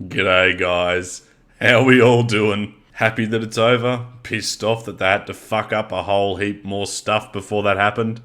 G'day guys, how we all doing? Happy that it's over? Pissed off that they had to fuck up a whole heap more stuff before that happened?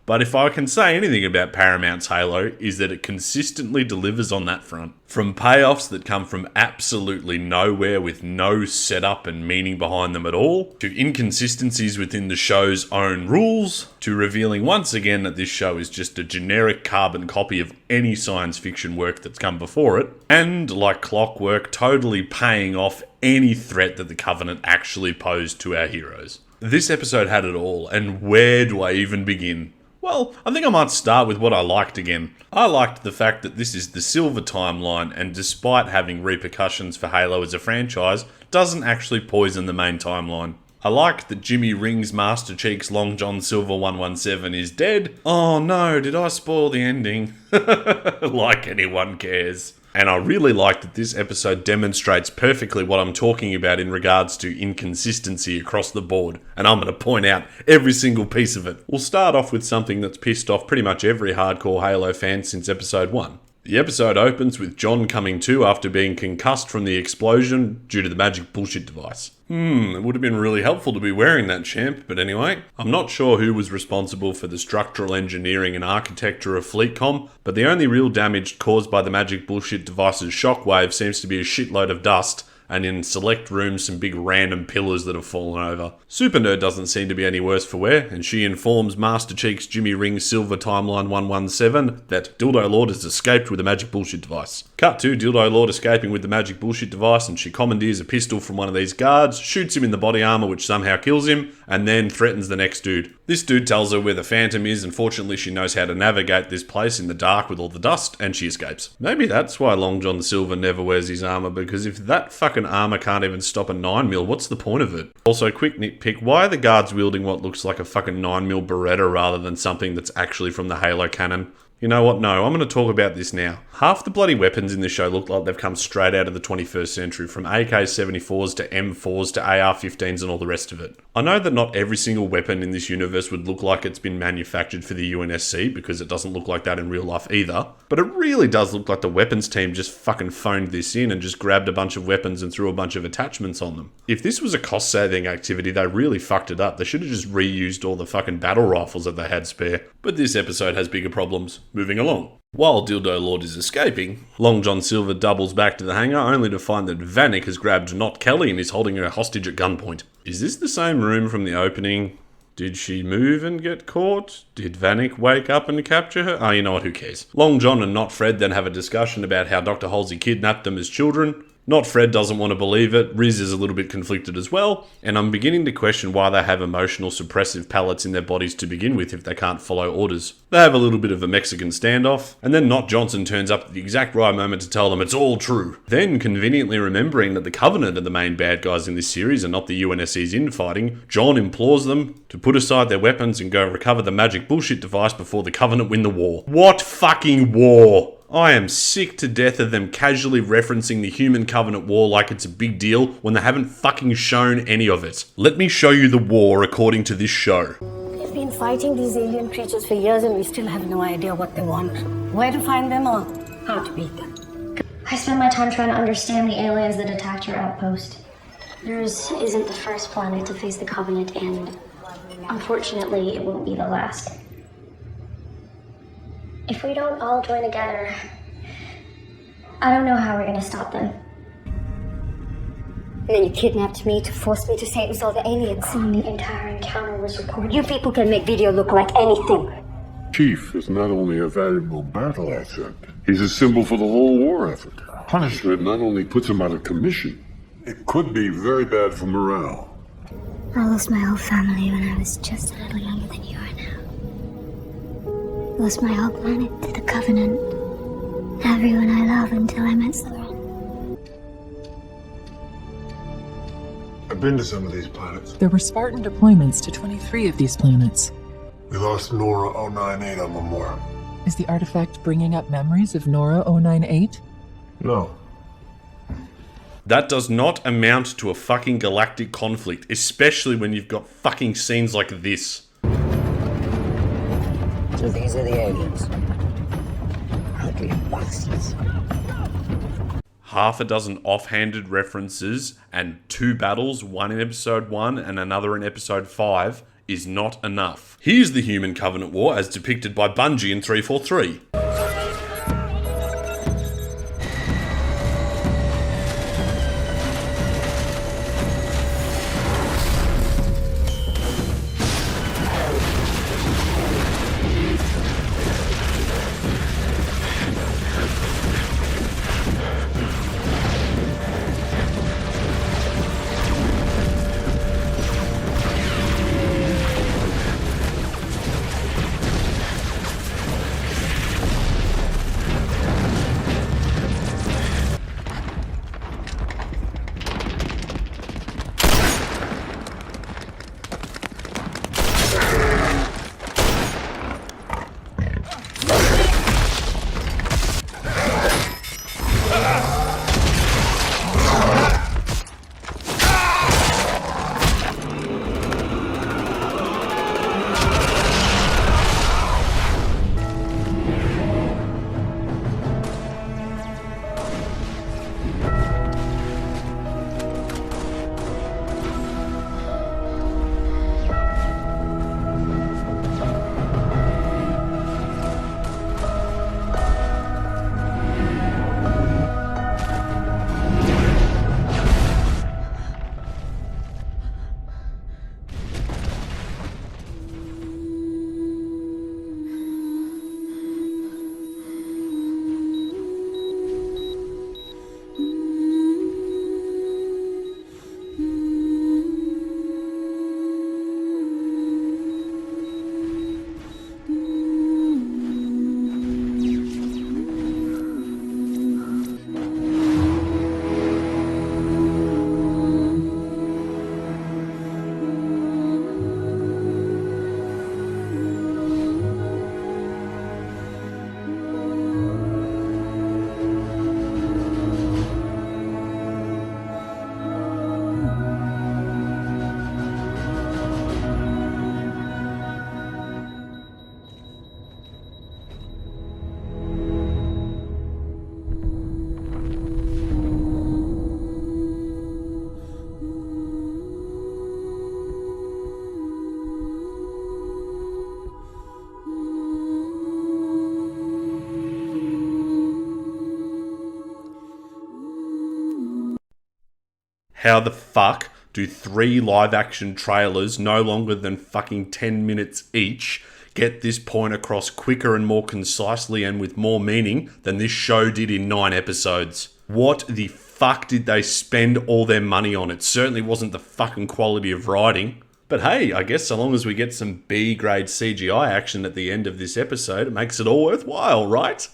But if I can say anything about Paramount's Halo, is that it consistently delivers on that front. From payoffs that come from absolutely nowhere with no setup and meaning behind them at all, to inconsistencies within the show's own rules, to revealing once again that this show is just a generic carbon copy of any science fiction work that's come before it, and like clockwork, totally paying off any threat that the Covenant actually posed to our heroes. This episode had it all, and where do I even begin? Well, I think I might start with what I liked again. I liked the fact that this is the Silver timeline, and despite having repercussions for Halo as a franchise, doesn't actually poison the main timeline. I liked that Jimmy Ring's Master Chief's Long John Silver 117 is dead. Oh no, did I spoil the ending? Like anyone cares. And I really like that this episode demonstrates perfectly what I'm talking about in regards to inconsistency across the board. And I'm going to point out every single piece of it. We'll start off with something that's pissed off pretty much every hardcore Halo fan since episode 1. The episode opens with John coming to after being concussed from the explosion due to the magic bullshit device. It would have been really helpful to be wearing that, champ, but anyway. I'm not sure who was responsible for the structural engineering and architecture of FleetCom, but the only real damage caused by the magic bullshit device's shockwave seems to be a shitload of dust, and in select rooms some big random pillars that have fallen over. Super Nerd doesn't seem to be any worse for wear, and she informs Master Chief's Jimmy Ring Silver Timeline 117 that Dildo Lord has escaped with a magic bullshit device. Cut to Dildo Lord escaping with the magic bullshit device, and she commandeers a pistol from one of these guards, shoots him in the body armor which somehow kills him, and then threatens the next dude. This dude tells her where the Phantom is, and fortunately she knows how to navigate this place in the dark with all the dust, and she escapes. Maybe that's why Long John Silver never wears his armor, because if that fucking armor can't even stop a 9mm, what's the point of it? Also, quick nitpick, why are the guards wielding what looks like a fucking 9mm Beretta rather than something that's actually from the Halo canon? You know what? No, I'm going to talk about this now. Half the bloody weapons in this show look like they've come straight out of the 21st century, from AK-74s to M4s to AR-15s and all the rest of it. I know that not every single weapon in this universe would look like it's been manufactured for the UNSC, because it doesn't look like that in real life either, but it really does look like the weapons team just fucking phoned this in and just grabbed a bunch of weapons and threw a bunch of attachments on them. If this was a cost-saving activity, they really fucked it up. They should have just reused all the fucking battle rifles that they had spare. But this episode has bigger problems. Moving along. While Dildo Lord is escaping, Long John Silver doubles back to the hangar only to find that Vanek has grabbed Not Kelly and is holding her hostage at gunpoint. Is this the same room from the opening? Did she move and get caught? Did Vanek wake up and capture her? Oh, you know what, who cares? Long John and Not Fred then have a discussion about how Dr. Halsey kidnapped them as children. Not Fred doesn't want to believe it, Riz is a little bit conflicted as well, and I'm beginning to question why they have emotional suppressive pallets in their bodies to begin with if they can't follow orders. They have a little bit of a Mexican standoff, and then Not Johnson turns up at the exact right moment to tell them it's all true. Then, conveniently remembering that the Covenant are the main bad guys in this series and not the UNSC's infighting, John implores them to put aside their weapons and go recover the magic bullshit device before the Covenant win the war. What fucking war? I am sick to death of them casually referencing the Human Covenant War like it's a big deal when they haven't fucking shown any of it. Let me show you the war according to this show. We've been fighting these alien creatures for years and we still have no idea what they want, where to find them or how to beat them. I spent my time trying to understand the aliens that attacked your outpost. Yours isn't the first planet to face the Covenant, and unfortunately, it won't be the last. If we don't all join together, I don't know how we're gonna stop them. And then you kidnapped me to force me to say it was all the aliens. And the entire encounter was recorded. You people can make video look like anything. Chief is not only a valuable battle asset, he's a symbol for the whole war effort. Punishment not only puts him out of commission, it could be very bad for morale. I lost my whole family when I was just a little younger than you are now. Lost my whole planet to the Covenant. Everyone I love until I met Sauron. I've been to some of these planets. There were Spartan deployments to 23 of these planets. We lost Nora 098 on Memora. Is the artifact bringing up memories of Nora 098? No. That does not amount to a fucking galactic conflict, especially when you've got fucking scenes like this. So these are the aliens. Ugly bastards. half a dozen offhanded references and 2 battles, one in episode 1 and another in episode 5, is not enough. Here's the Human Covenant War as depicted by Bungie in 343. How the fuck do 3 live-action trailers, no longer than fucking 10 minutes each, get this point across quicker and more concisely and with more meaning than this show did in 9 episodes? What the fuck did they spend all their money on? It certainly wasn't the fucking quality of writing. But hey, I guess so long as we get some B-grade CGI action at the end of this episode, it makes it all worthwhile, right?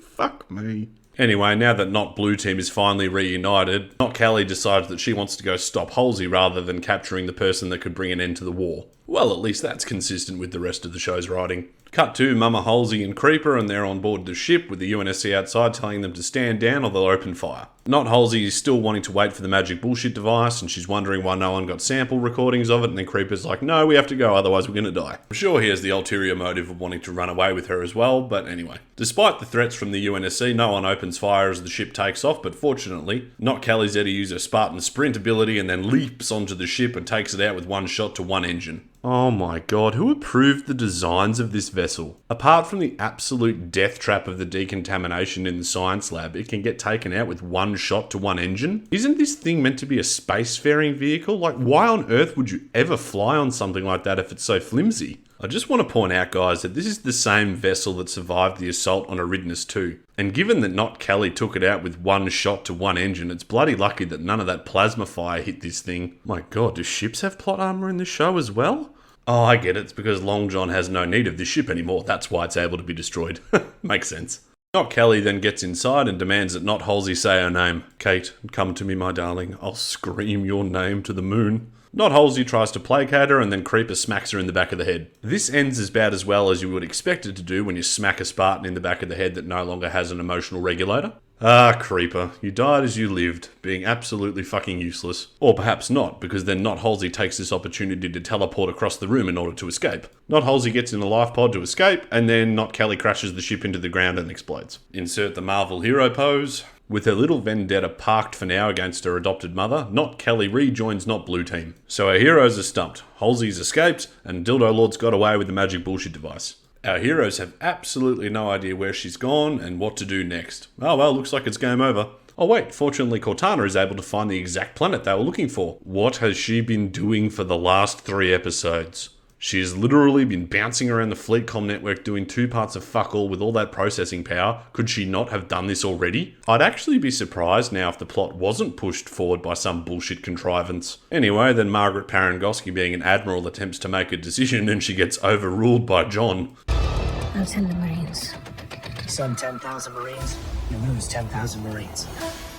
Fuck me. Anyway, now that Not Blue Team is finally reunited, Not Callie decides that she wants to go stop Halsey rather than capturing the person that could bring an end to the war. Well, at least that's consistent with the rest of the show's writing. Cut to Mama Halsey and Creeper, and they're on board the ship with the UNSC outside telling them to stand down or they'll open fire. Not Halsey is still wanting to wait for the magic bullshit device, and she's wondering why no one got sample recordings of it, and then Creeper's like, no, we have to go, otherwise we're gonna die. I'm sure he has the ulterior motive of wanting to run away with her as well, but anyway. Despite the threats from the UNSC, no one opens fire as the ship takes off, but fortunately, Not Callie's there to use her Spartan sprint ability and then leaps onto the ship and takes it out with one shot to one engine. Oh my god, who approved the designs of this vessel? Apart from the absolute death trap of the decontamination in the science lab, it can get taken out with one shot to one engine? Isn't this thing meant to be a spacefaring vehicle? Like, why on earth would you ever fly on something like that if it's so flimsy? I just want to point out, guys, that this is the same vessel that survived the assault on Eridanus 2. And given that Not Callie took it out with one shot to one engine, it's bloody lucky that none of that plasma fire hit this thing. My god, do ships have plot armor in this show as well? Oh, I get it. It's because Long John has no need of this ship anymore. That's why it's able to be destroyed. Makes sense. Not Callie then gets inside and demands that Not Halsey say her name. Kate, come to me, my darling. I'll scream your name to the moon. Not Halsey tries to placate her and then Creeper smacks her in the back of the head. This ends about as well as you would expect it to do when you smack a Spartan in the back of the head that no longer has an emotional regulator. Ah, Creeper, you died as you lived, being absolutely fucking useless. Or perhaps not, because then Not Halsey takes this opportunity to teleport across the room in order to escape. Not Halsey gets in a life pod to escape, and then Not Callie crashes the ship into the ground and explodes. Insert the Marvel hero pose. With her little vendetta parked for now against her adopted mother, not Kelly rejoins not Blue Team. So our heroes are stumped, Halsey's escaped, and Dildo Lord's got away with the magic bullshit device. Our heroes have absolutely no idea where she's gone and what to do next. Oh well, looks like it's game over. Oh wait, fortunately Cortana is able to find the exact planet they were looking for. What has she been doing for the last 3 episodes? She has literally been bouncing around the Fleetcom network doing 2 parts of fuck all with all that processing power. Could she not have done this already? I'd actually be surprised now if the plot wasn't pushed forward by some bullshit contrivance. Anyway, then Margaret Parangoski, being an admiral, attempts to make a decision and she gets overruled by John. I'll send the Marines. Send 10,000 Marines, you lose 10,000 Marines.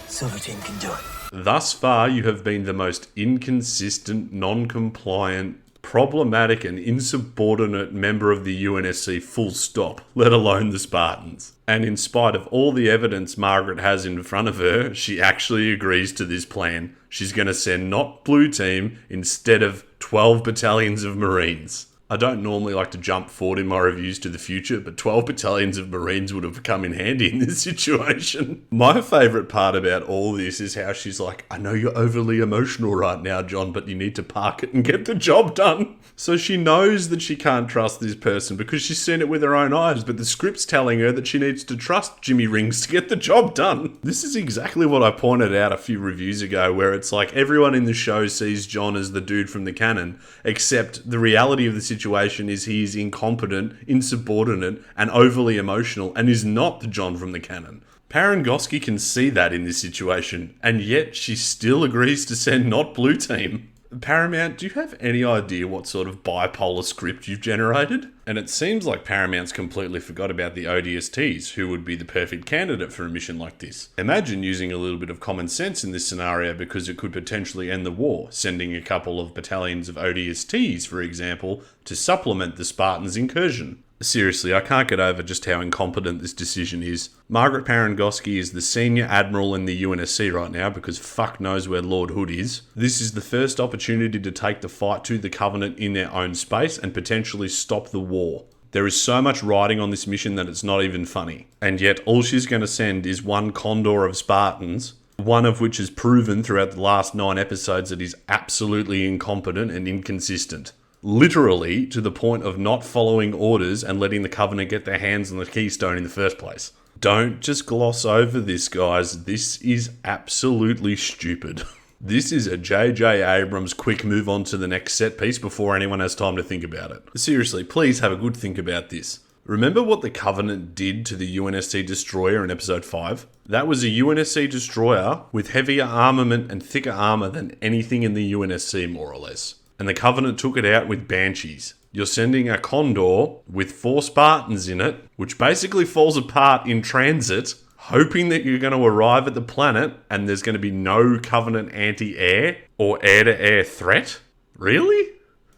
Silver Team can do it. Thus far, you have been the most inconsistent, non-compliant, problematic and insubordinate member of the UNSC full stop, let alone the Spartans. And in spite of all the evidence Margaret has in front of her, she actually agrees to this plan. She's going to send not Blue Team instead of 12 battalions of Marines. I don't normally like to jump forward in my reviews to the future, but 12 battalions of Marines would have come in handy in this situation. My favourite part about all this is how she's like, I know you're overly emotional right now, John, but you need to park it and get the job done. So she knows that she can't trust this person because she's seen it with her own eyes, but the script's telling her that she needs to trust Jimmy Rings to get the job done. This is exactly what I pointed out a few reviews ago, where it's like everyone in the show sees John as the dude from the canon, except the reality of the situation is he is incompetent, insubordinate, and overly emotional, and is not the John from the canon. Parangoski can see that in this situation, and yet she still agrees to send not Blue Team. Paramount, do you have any idea what sort of bipolar script you've generated? And it seems like Paramount's completely forgot about the ODSTs, who would be the perfect candidate for a mission like this. Imagine using a little bit of common sense in this scenario, because it could potentially end the war, sending a couple of battalions of ODSTs, for example, to supplement the Spartans' incursion. Seriously, I can't get over just how incompetent this decision is. Margaret Parangoski is the senior admiral in the UNSC right now because fuck knows where Lord Hood is. This is the first opportunity to take the fight to the Covenant in their own space and potentially stop the war. There is so much riding on this mission that it's not even funny. And yet all she's going to send is one condor of Spartans, one of which has proven throughout the last 9 episodes that he's absolutely incompetent and inconsistent. Literally to the point of not following orders and letting the Covenant get their hands on the keystone in the first place. Don't just gloss over this, guys. This is absolutely stupid. This is a J.J. Abrams quick move on to the next set piece before anyone has time to think about it. Seriously, please have a good think about this. Remember what the Covenant did to the UNSC destroyer in episode 5? That was a UNSC destroyer with heavier armament and thicker armor than anything in the UNSC, more or less. And the Covenant took it out with Banshees. You're sending a Condor with 4 Spartans in it, which basically falls apart in transit, hoping that you're going to arrive at the planet and there's going to be no Covenant anti-air or air-to-air threat? Really?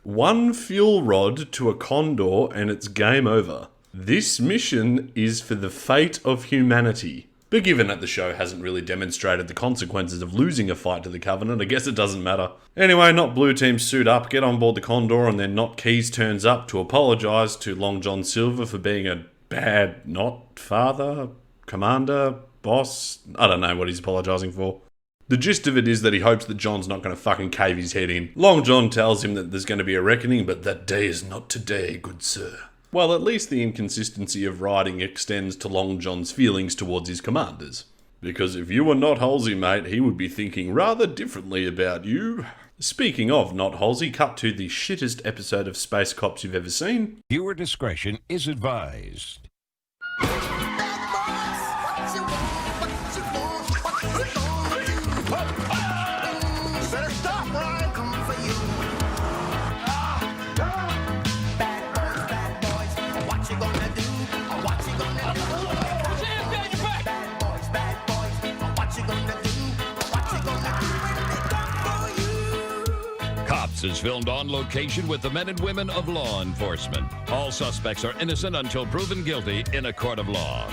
1 fuel rod to a Condor and it's game over. This mission is for the fate of humanity. But given that the show hasn't really demonstrated the consequences of losing a fight to the Covenant, I guess it doesn't matter. Anyway, not Blue Team suit up, get on board the Condor, and then not Keys turns up to apologise to Long John Silver for being a bad not father, commander, boss. I don't know what he's apologising for. The gist of it is that he hopes that John's not going to fucking cave his head in. Long John tells him that there's going to be a reckoning, but that day is not today, good sir. Well, at least the inconsistency of writing extends to Long John's feelings towards his commanders. Because if you were not Halsey, mate, he would be thinking rather differently about you. Speaking of not Halsey, cut to the shittest episode of Space Cops you've ever seen. Viewer discretion is advised. Is filmed on location with the men and women of law enforcement. All suspects are innocent until proven guilty in a court of law.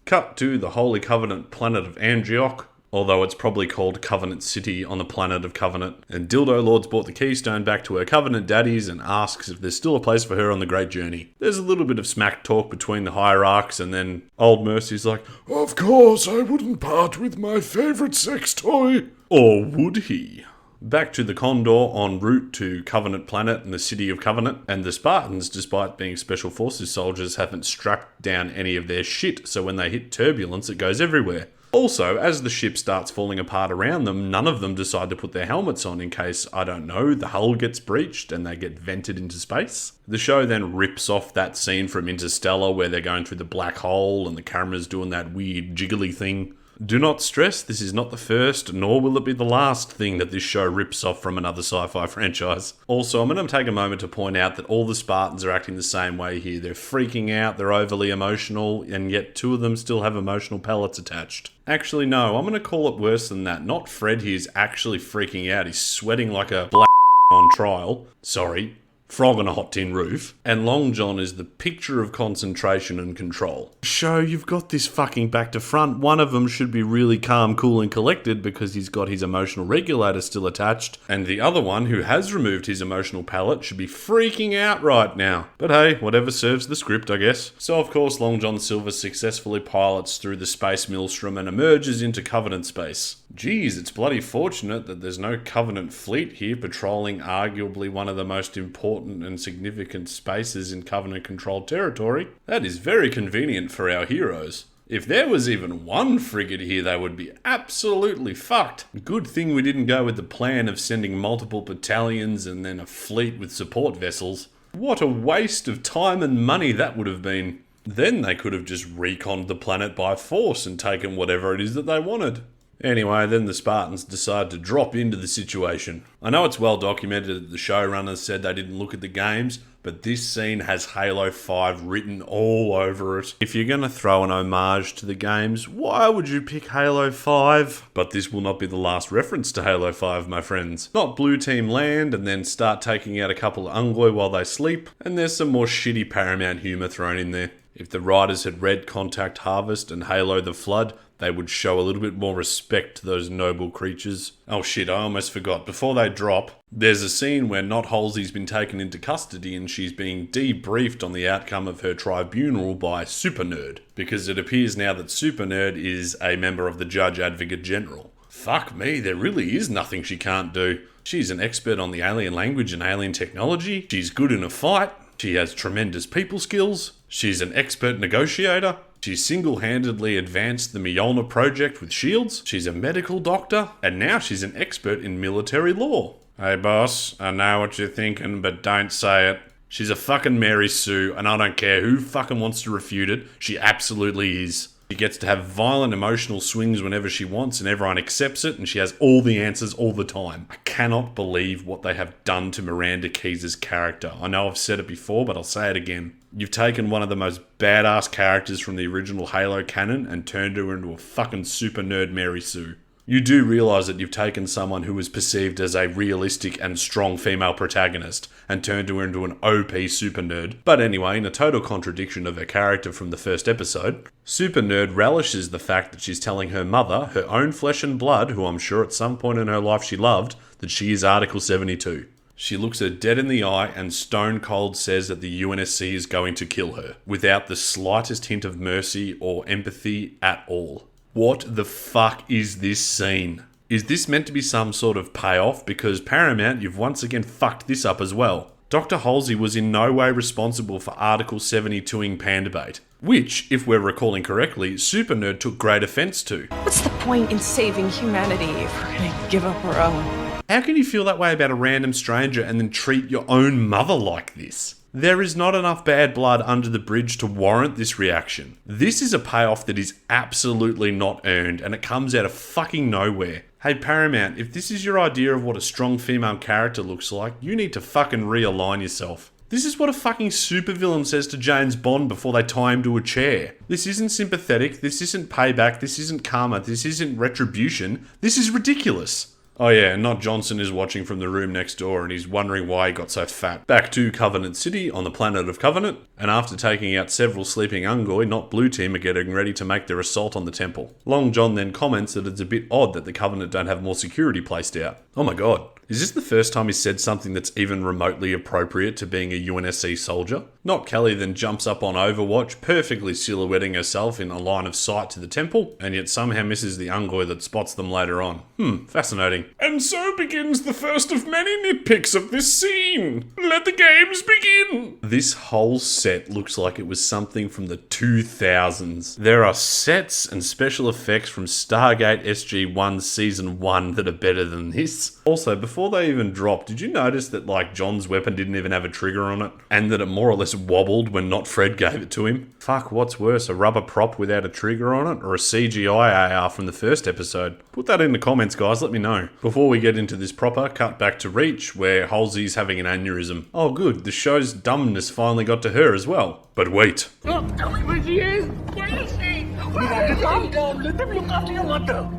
Cut to the Holy Covenant planet of Antioch. although it's probably called Covenant City on the planet of Covenant. And Dildo Lord's brought the Keystone back to her Covenant daddies and asks if there's still a place for her on the Great Journey. There's a little bit of smack talk between the hierarchs, and then old Mercy's like, Of course, I wouldn't part with my favorite sex toy. or would he? Back to the Condor en route to Covenant Planet and the City of Covenant, and the Spartans, despite being Special Forces soldiers, haven't strapped down any of their shit, so when they hit turbulence it goes everywhere. Also, as the ship starts falling apart around them, none of them decide to put their helmets on in case, I don't know, the hull gets breached and they get vented into space. The show then rips off that scene from Interstellar where they're going through the black hole and the camera's doing that weird jiggly thing. Do not stress, this is not the first, nor will it be the last thing that this show rips off from another sci-fi franchise. Also, I'm going to take a moment to point out that all the Spartans are acting the same way here. They're freaking out, they're overly emotional, and yet two of them still have emotional pellets attached. Actually, no, I'm going to call it worse than that. Not Fred, he's actually freaking out. He's sweating like a black on trial. Sorry. Frog on a hot tin roof, and Long John is the picture of concentration and control. Show, you've got this fucking back to front. One of them should be really calm, cool and collected because he's got his emotional regulator still attached, and the other one, who has removed his emotional palette, should be freaking out right now. But hey, whatever serves the script, I guess. So of course Long John Silver successfully pilots through the space maelstrom and emerges into Covenant space. Geez, it's bloody fortunate that there's no Covenant fleet here patrolling arguably one of the most important and significant spaces in Covenant-controlled territory. That is very convenient for our heroes. If there was even one frigate here, they would be absolutely fucked. Good thing we didn't go with the plan of sending multiple battalions and then a fleet with support vessels. What a waste of time and money that would have been. Then they could have just reconned the planet by force and taken whatever it is that they wanted. Anyway, then the Spartans decide to drop into the situation. I know it's well documented that the showrunners said they didn't look at the games, but this scene has Halo 5 written all over it. If you're going to throw an homage to the games, why would you pick Halo 5? But this will not be the last reference to Halo 5, my friends. Not Blue Team land and then start taking out a couple of Ungloy while they sleep, and there's some more shitty Paramount humour thrown in there. If the writers had read Contact Harvest and Halo the Flood, they would show a little bit more respect to those noble creatures. Oh shit, I almost forgot. Before they drop, there's a scene where Not Halsey's been taken into custody and she's being debriefed on the outcome of her tribunal by Super Nerd, because it appears now that Super Nerd is a member of the Judge Advocate General. Fuck me, there really is nothing she can't do. She's an expert on the alien language and alien technology. She's good in a fight. She has tremendous people skills. She's an expert negotiator. She single-handedly advanced the Mjolnir project with shields. She's a medical doctor. And now she's an expert in military law. Hey boss, I know what you're thinking, but don't say it. She's a fucking Mary Sue, and I don't care who fucking wants to refute it. She absolutely is. She gets to have violent emotional swings whenever she wants, and everyone accepts it, and she has all the answers all the time. I cannot believe what they have done to Miranda Keyes' character. I know I've said it before, but I'll say it again. You've taken one of the most badass characters from the original Halo canon and turned her into a fucking super nerd Mary Sue. You do realise that you've taken someone who was perceived as a realistic and strong female protagonist and turned her into an OP super nerd. But anyway, in a total contradiction of her character from the first episode, Super Nerd relishes the fact that she's telling her mother, her own flesh and blood, who I'm sure at some point in her life she loved, that she is Article 72. She looks her dead in the eye and stone cold says that the UNSC is going to kill her, without the slightest hint of mercy or empathy at all. What the fuck is this scene? Is this meant to be some sort of payoff? Because Paramount, you've once again fucked this up as well. Dr. Halsey was in no way responsible for Article 72ing Panda Bait, which, if we're recalling correctly, Super Nerd took great offence to. What's the point in saving humanity if we're gonna give up our own? How can you feel that way about a random stranger and then treat your own mother like this? There is not enough bad blood under the bridge to warrant this reaction. This is a payoff that is absolutely not earned, and it comes out of fucking nowhere. Hey Paramount, if this is your idea of what a strong female character looks like, you need to fucking realign yourself. This is what a fucking supervillain says to James Bond before they tie him to a chair. This isn't sympathetic, this isn't payback, this isn't karma, this isn't retribution, this is ridiculous. Oh yeah, and Not Johnson is watching from the room next door and he's wondering why he got so fat. Back to Covenant City on the planet of Covenant, and after taking out several sleeping Ungoi, Not Blue Team are getting ready to make their assault on the temple. Long John then comments that it's a bit odd that the Covenant don't have more security placed out. Oh my god. Is this the first time he's said something that's even remotely appropriate to being a UNSC soldier? Not Kelly then jumps up on Overwatch, perfectly silhouetting herself in a line of sight to the temple, and yet somehow misses the Ungoi that spots them later on. Fascinating. And so begins the first of many nitpicks of this scene. Let the games begin! This whole set looks like it was something from the 2000s. There are sets and special effects from Stargate SG-1 Season 1 that are better than this. Also, before they even dropped, did you notice that like John's weapon didn't even have a trigger on it? And that it more or less wobbled when not Fred gave it to him? Fuck, what's worse, a rubber prop without a trigger on it, or a CGI AR from the first episode? Put that in the comments, guys, let me know. Before we get into this proper, cut back to Reach, where Halsey's having an aneurysm. Oh good, the show's dumbness finally got to her as well. But wait. Look, tell me where she is. Where is she? Where is she? Calm down. Let them look after your mother.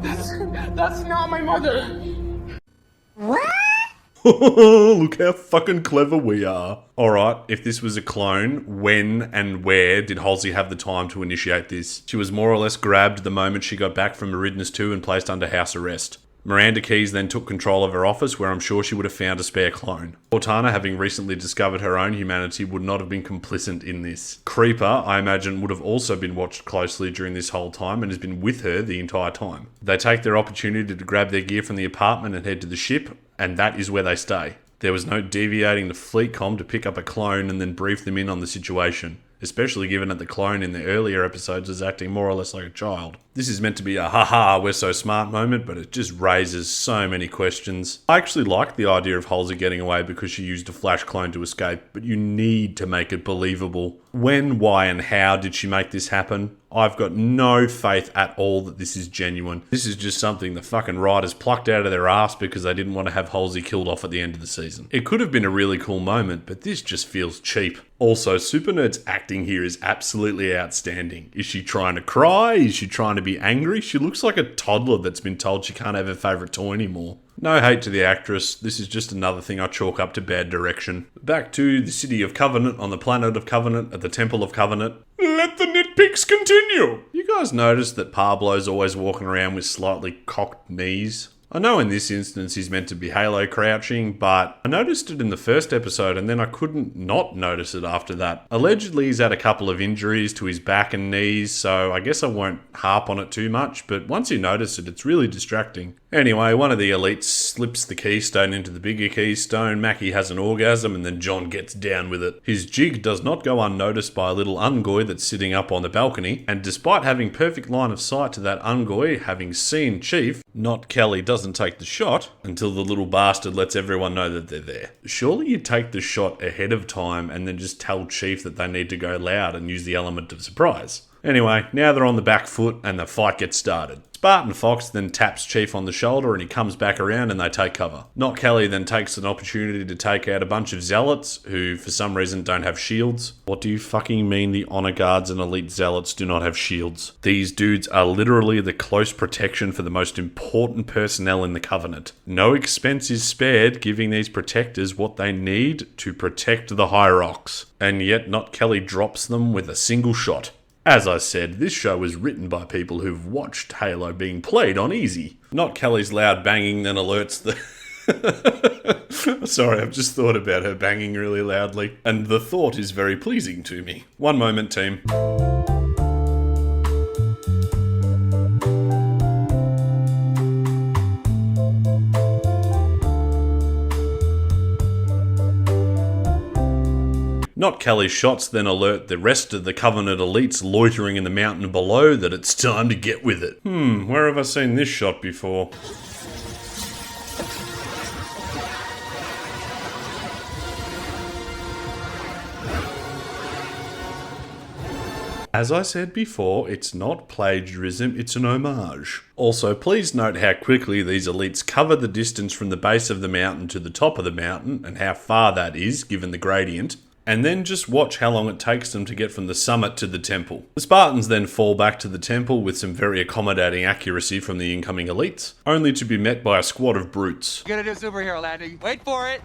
That's not my mother. What? Look how fucking clever we are. Alright, if this was a clone, when and where did Halsey have the time to initiate this? She was more or less grabbed the moment she got back from Meridianus 2 and placed under house arrest. Miranda Keyes then took control of her office, where I'm sure she would have found a spare clone. Cortana, having recently discovered her own humanity, would not have been complicit in this. Creeper, I imagine, would have also been watched closely during this whole time and has been with her the entire time. They take their opportunity to grab their gear from the apartment and head to the ship, and that is where they stay. There was no deviating to FleetCom to pick up a clone and then brief them in on the situation, especially given that the clone in the earlier episodes is acting more or less like a child. This is meant to be a haha, we're so smart moment, but it just raises so many questions. I actually like the idea of Halsey getting away because she used a flash clone to escape, but you need to make it believable. When, why, and how did she make this happen? I've got no faith at all that this is genuine. This is just something the fucking writers plucked out of their ass because they didn't want to have Halsey killed off at the end of the season. It could have been a really cool moment, but this just feels cheap. Also, Super Nerd's acting here is absolutely outstanding. Is she trying to cry? Is she trying to be angry? She looks like a toddler that's been told she can't have her favourite toy anymore. No hate to the actress, this is just another thing I chalk up to bad direction. Back to the city of Covenant on the planet of Covenant at the Temple of Covenant. Let the nitpicks continue! You guys notice that Pablo's always walking around with slightly cocked knees? I know in this instance he's meant to be halo crouching, but I noticed it in the first episode and then I couldn't not notice it after that. Allegedly he's had a couple of injuries to his back and knees, so I guess I won't harp on it too much, but once you notice it, it's really distracting. Anyway, one of the elites slips the keystone into the bigger keystone, Mackie has an orgasm, and then John gets down with it. His jig does not go unnoticed by a little Ungoi that's sitting up on the balcony, and despite having perfect line of sight to that Ungoi, having seen Chief, Not Kelly doesn't take the shot until the little bastard lets everyone know that they're there. Surely you'd take the shot ahead of time and then just tell Chief that they need to go loud and use the element of surprise. Anyway, now they're on the back foot and the fight gets started. Spartan Fox then taps Chief on the shoulder and he comes back around and they take cover. Not Kelly then takes an opportunity to take out a bunch of zealots who for some reason don't have shields. What do you fucking mean the honor guards and elite zealots do not have shields? These dudes are literally the close protection for the most important personnel in the Covenant. No expense is spared giving these protectors what they need to protect the Hierarchs. And yet Not Kelly drops them with a single shot. As I said, this show was written by people who've watched Halo being played on easy. Not Kelly's loud banging then alerts the... Sorry, I've just thought about her banging really loudly, and the thought is very pleasing to me. One moment, team. Not Kelly's shots then alert the rest of the Covenant elites loitering in the mountain below that it's time to get with it. Where have I seen this shot before? As I said before, it's not plagiarism, it's an homage. Also, please note how quickly these elites cover the distance from the base of the mountain to the top of the mountain and how far that is, given the gradient. and then just watch how long it takes them to get from the summit to the temple. The Spartans then fall back to the temple with some very accommodating accuracy from the incoming elites, only to be met by a squad of brutes. Gonna do superhero landing. Wait for it.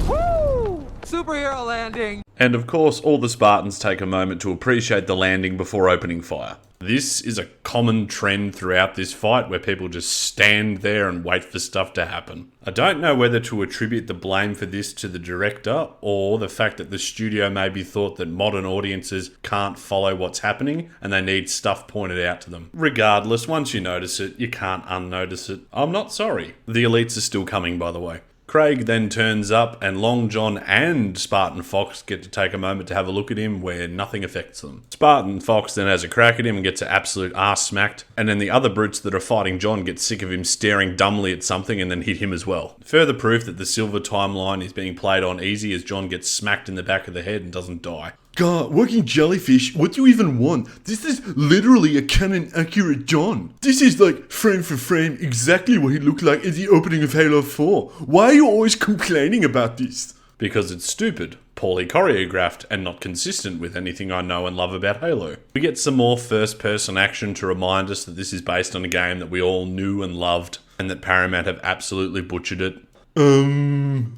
Woo! Superhero landing. And of course, all the Spartans take a moment to appreciate the landing before opening fire. This is a common trend throughout this fight where people just stand there and wait for stuff to happen. I don't know whether to attribute the blame for this to the director or the fact that the studio maybe thought that modern audiences can't follow what's happening and they need stuff pointed out to them. Regardless, once you notice it, you can't unnotice it. I'm not sorry. The elites are still coming, by the way. Craig then turns up and Long John and Spartan Fox get to take a moment to have a look at him where nothing affects them. Spartan Fox then has a crack at him and gets an absolute arse smacked, and then the other brutes that are fighting John get sick of him staring dumbly at something and then hit him as well. Further proof that the silver timeline is being played on easy as John gets smacked in the back of the head and doesn't die. God, working jellyfish, what do you even want? This is literally a canon accurate John. This is like frame for frame exactly what he looked like at the opening of Halo 4. Why are you always complaining about this? Because it's stupid, poorly choreographed, and not consistent with anything I know and love about Halo. We get some more first-person action to remind us that this is based on a game that we all knew and loved, and that Paramount have absolutely butchered it.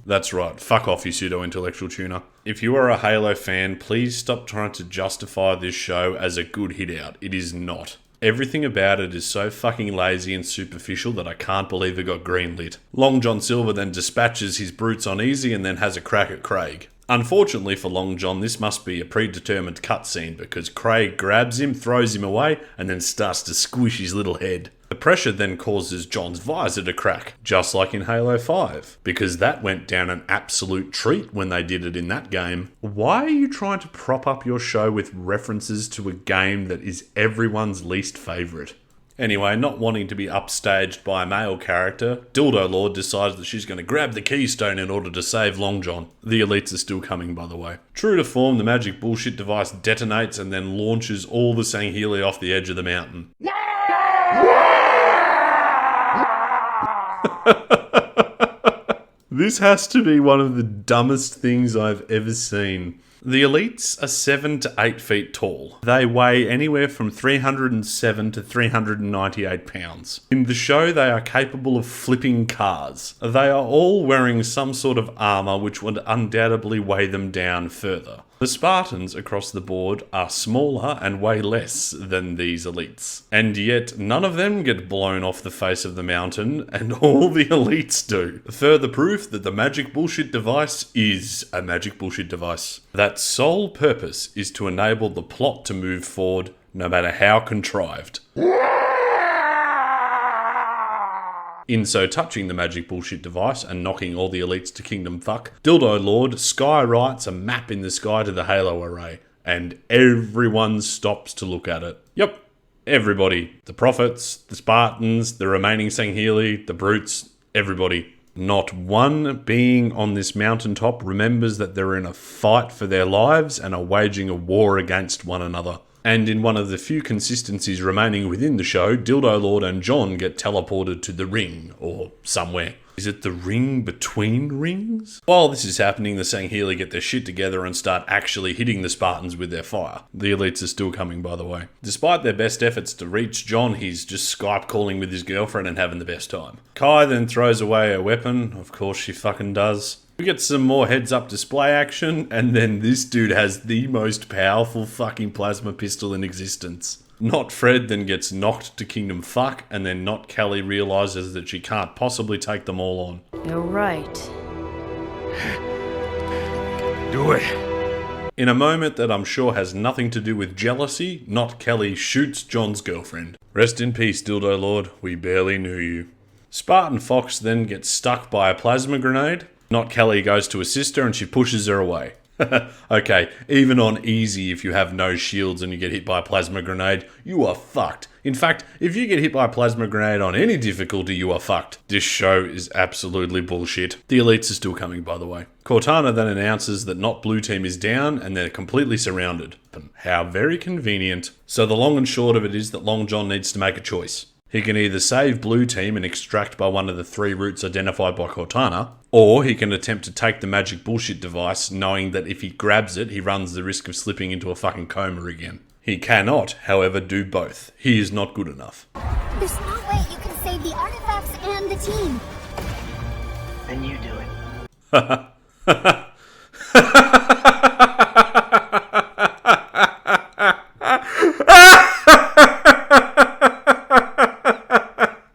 That's right, fuck off you pseudo-intellectual tuner. If you are a Halo fan, please stop trying to justify this show as a good hit out. It is not. Everything about it is so fucking lazy and superficial that I can't believe it got greenlit. Long John Silver then dispatches his brutes on easy and then has a crack at Craig. Unfortunately for Long John, this must be a predetermined cutscene because Craig grabs him, throws him away, and then starts to squish his little head. The pressure then causes John's visor to crack, just like in Halo 5, because that went down an absolute treat when they did it in that game. Why are you trying to prop up your show with references to a game that is everyone's least favourite? Anyway, not wanting to be upstaged by a male character, Dildo Lord decides that she's going to grab the keystone in order to save Long John. The elites are still coming, by the way. True to form, the magic bullshit device detonates and then launches all the Sangheli off the edge of the mountain. This has to be one of the dumbest things I've ever seen. The elites are 7 to 8 feet tall. They weigh anywhere from 307 to 398 pounds. In the show, they are capable of flipping cars. They are all wearing some sort of armor which would undoubtedly weigh them down further. The Spartans across the board are smaller and weigh less than these elites. And yet, none of them get blown off the face of the mountain, and all the elites do. Further proof that the magic bullshit device is a magic bullshit device. That sole purpose is to enable the plot to move forward, no matter how contrived. In so touching the magic bullshit device and knocking all the elites to kingdom fuck, Dildo Lord skywrites a map in the sky to the Halo array, and everyone stops to look at it. Yep, everybody. The prophets, the Spartans, the remaining Sangheli, the brutes, everybody. Not one being on this mountaintop remembers that they're in a fight for their lives and are waging a war against one another. And in one of the few consistencies remaining within the show, Dildo Lord and John get teleported to the ring, or somewhere. Is it the ring between rings? While this is happening, the Sangheli get their shit together and start actually hitting the Spartans with their fire. The elites are still coming, by the way. Despite their best efforts to reach John, he's just Skype calling with his girlfriend and having the best time. Kai then throws away her weapon. Of course she fucking does. We get some more heads-up display action, and then this dude has the most powerful fucking plasma pistol in existence. Not Fred then gets knocked to kingdom fuck, and then Not Kelly realises that she can't possibly take them all on. You're right. Do it. In a moment that I'm sure has nothing to do with jealousy, Not Kelly shoots John's girlfriend. Rest in peace, Dildo Lord. We barely knew you. Spartan Fox then gets stuck by a plasma grenade. Not Kelly goes to assist her and she pushes her away. Okay, even on easy, if you have no shields and you get hit by a plasma grenade, you are fucked. In fact, if you get hit by a plasma grenade on any difficulty, you are fucked. This show is absolutely bullshit. The elites are still coming, by the way. Cortana then announces that Not Blue Team is down and they're completely surrounded. How very convenient. So the long and short of it is that Long John needs to make a choice. He can either save Blue Team and extract by one of the 3 routes identified by Cortana, Or he can attempt to take the magic bullshit device, knowing that if he grabs it, he runs the risk of slipping into a fucking coma again. He cannot, however, do both. He is not good enough. There's no way you can save the artifacts and the team. Then you do it.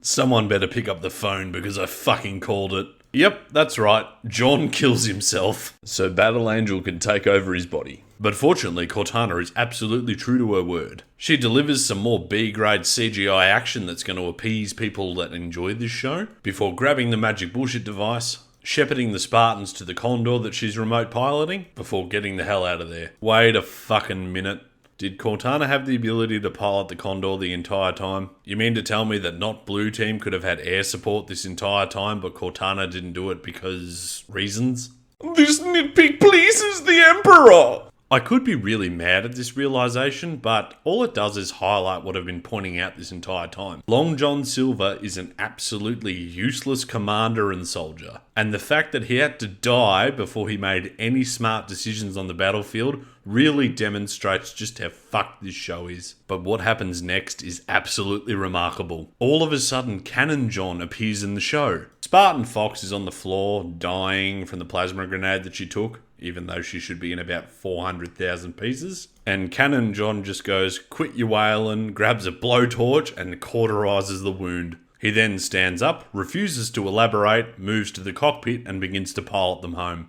Someone better pick up the phone because I fucking called it. Yep, that's right. John kills himself so Battle Angel can take over his body. But fortunately, Cortana is absolutely true to her word. She delivers some more B-grade CGI action that's going to appease people that enjoy this show, before grabbing the magic bullshit device, shepherding the Spartans to the Condor that she's remote piloting, before getting the hell out of there. Wait a fucking minute. Did Cortana have the ability to pilot the Condor the entire time? You mean to tell me that not Blue Team could have had air support this entire time, but Cortana didn't do it because... reasons? This nitpick pleases the Emperor! I could be really mad at this realization, but all it does is highlight what I've been pointing out this entire time. Long John Silver is an absolutely useless commander and soldier, and the fact that he had to die before he made any smart decisions on the battlefield really demonstrates just how fucked this show is. But what happens next is absolutely remarkable. All of a sudden, Canon John appears in the show. Spartan Fox is on the floor, dying from the plasma grenade that she took, even though she should be in about 400,000 pieces. And Canon John just goes, "Quit your wailing," grabs a blowtorch and cauterizes the wound. He then stands up, refuses to elaborate, moves to the cockpit and begins to pilot them home.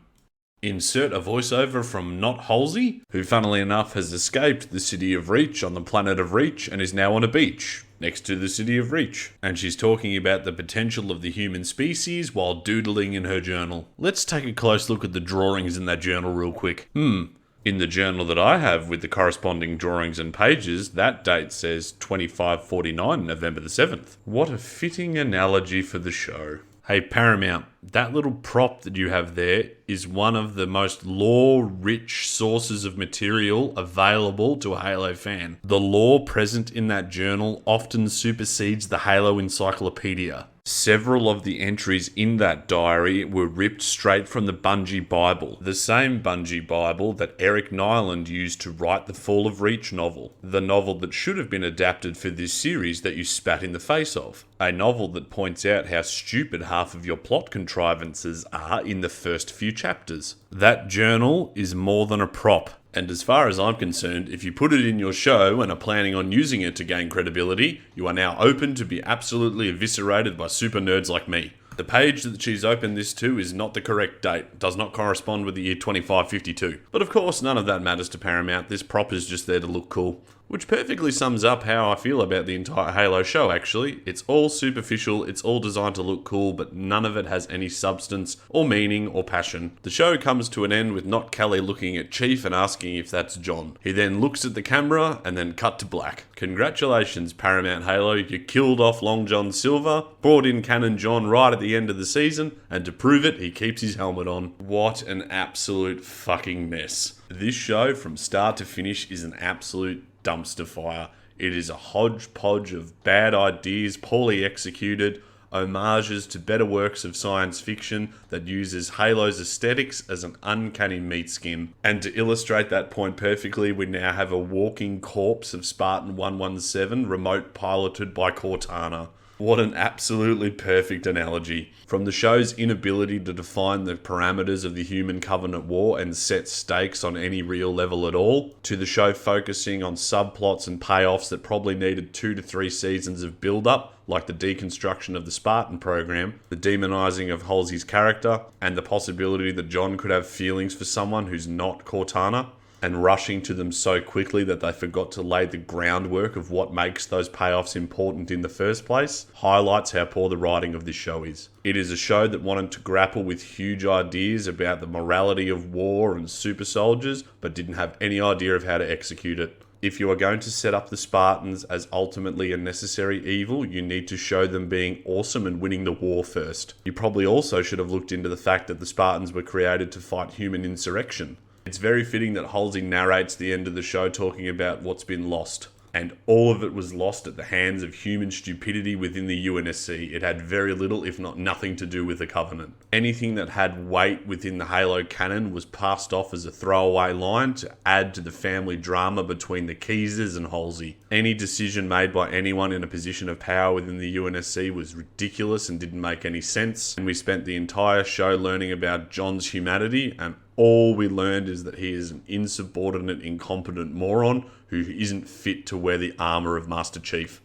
Insert a voiceover from Not Halsey, who funnily enough has escaped the city of Reach on the planet of Reach and is now on a beach next to the city of Reach. And she's talking about the potential of the human species while doodling in her journal. Let's take a close look at the drawings in that journal real quick. In the journal that I have with the corresponding drawings and pages, that date says 2549, November the 7th. What a fitting analogy for the show. Hey Paramount, that little prop that you have there is one of the most lore-rich sources of material available to a Halo fan. The lore present in that journal often supersedes the Halo encyclopedia. Several of the entries in that diary were ripped straight from the Bungie Bible, the same Bungie Bible that Eric Nyland used to write the Fall of Reach novel, the novel that should have been adapted for this series that you spat in the face of, a novel that points out how stupid half of your plot contrivances are in the first few chapters. That journal is more than a prop. And as far as I'm concerned, if you put it in your show and are planning on using it to gain credibility, you are now open to be absolutely eviscerated by super nerds like me. The page that she's opened this to is not the correct date, does not correspond with the year 2552. But of course, none of that matters to Paramount. This prop is just there to look cool. Which perfectly sums up how I feel about the entire Halo show, actually. It's all superficial, it's all designed to look cool, but none of it has any substance, or meaning, or passion. The show comes to an end with Not Kelly looking at Chief and asking if that's John. He then looks at the camera, and then cut to black. Congratulations, Paramount Halo, you killed off Long John Silver, brought in Canon John right at the end of the season, and to prove it, he keeps his helmet on. What an absolute fucking mess. This show, from start to finish, is an absolute dumpster fire. It is a hodgepodge of bad ideas, poorly executed, homages to better works of science fiction that uses Halo's aesthetics as an uncanny meat skin. And to illustrate that point perfectly, we now have a walking corpse of Spartan 117 remote piloted by Cortana. What an absolutely perfect analogy. From the show's inability to define the parameters of the Human Covenant War and set stakes on any real level at all, to the show focusing on subplots and payoffs that probably needed 2 to 3 seasons of build-up, like the deconstruction of the Spartan program, the demonizing of Halsey's character, and the possibility that John could have feelings for someone who's not Cortana, and rushing to them so quickly that they forgot to lay the groundwork of what makes those payoffs important in the first place, highlights how poor the writing of this show is. It is a show that wanted to grapple with huge ideas about the morality of war and super soldiers, but didn't have any idea of how to execute it. If you are going to set up the Spartans as ultimately a necessary evil, you need to show them being awesome and winning the war first. You probably also should have looked into the fact that the Spartans were created to fight human insurrection. It's very fitting that Halsey narrates the end of the show talking about what's been lost. and all of it was lost at the hands of human stupidity within the UNSC. It had very little, if not nothing, to do with the Covenant. Anything that had weight within the Halo canon was passed off as a throwaway line to add to the family drama between the Keysers and Halsey. Any decision made by anyone in a position of power within the UNSC was ridiculous and didn't make any sense, and we spent the entire show learning about John's humanity, and all we learned is that he is an insubordinate, incompetent moron who isn't fit to wear the armor of Master Chief.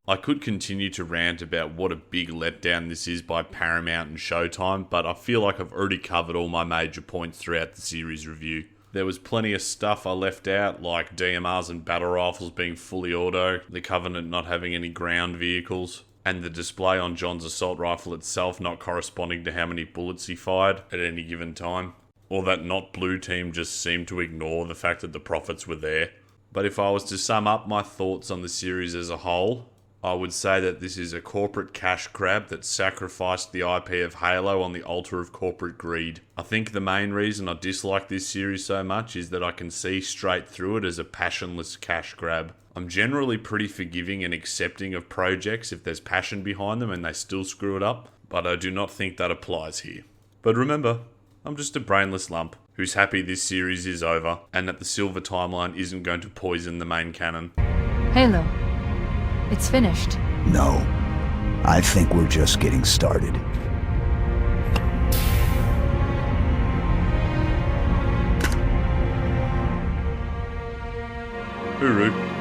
I could continue to rant about what a big letdown this is by Paramount and Showtime, but I feel like I've already covered all my major points throughout the series review. There was plenty of stuff I left out, like DMRs and battle rifles being fully auto, the Covenant not having any ground vehicles, and the display on John's assault rifle itself not corresponding to how many bullets he fired at any given time. Or that Not Blue team just seemed to ignore the fact that the Prophets were there. But if I was to sum up my thoughts on the series as a whole, I would say that this is a corporate cash grab that sacrificed the IP of Halo on the altar of corporate greed. I think the main reason I dislike this series so much is that I can see straight through it as a passionless cash grab. I'm generally pretty forgiving and accepting of projects if there's passion behind them and they still screw it up, but I do not think that applies here. But remember, I'm just a brainless lump who's happy this series is over and that the Silver timeline isn't going to poison the main canon. Halo. It's finished. No. I think we're just getting started. Hooroo.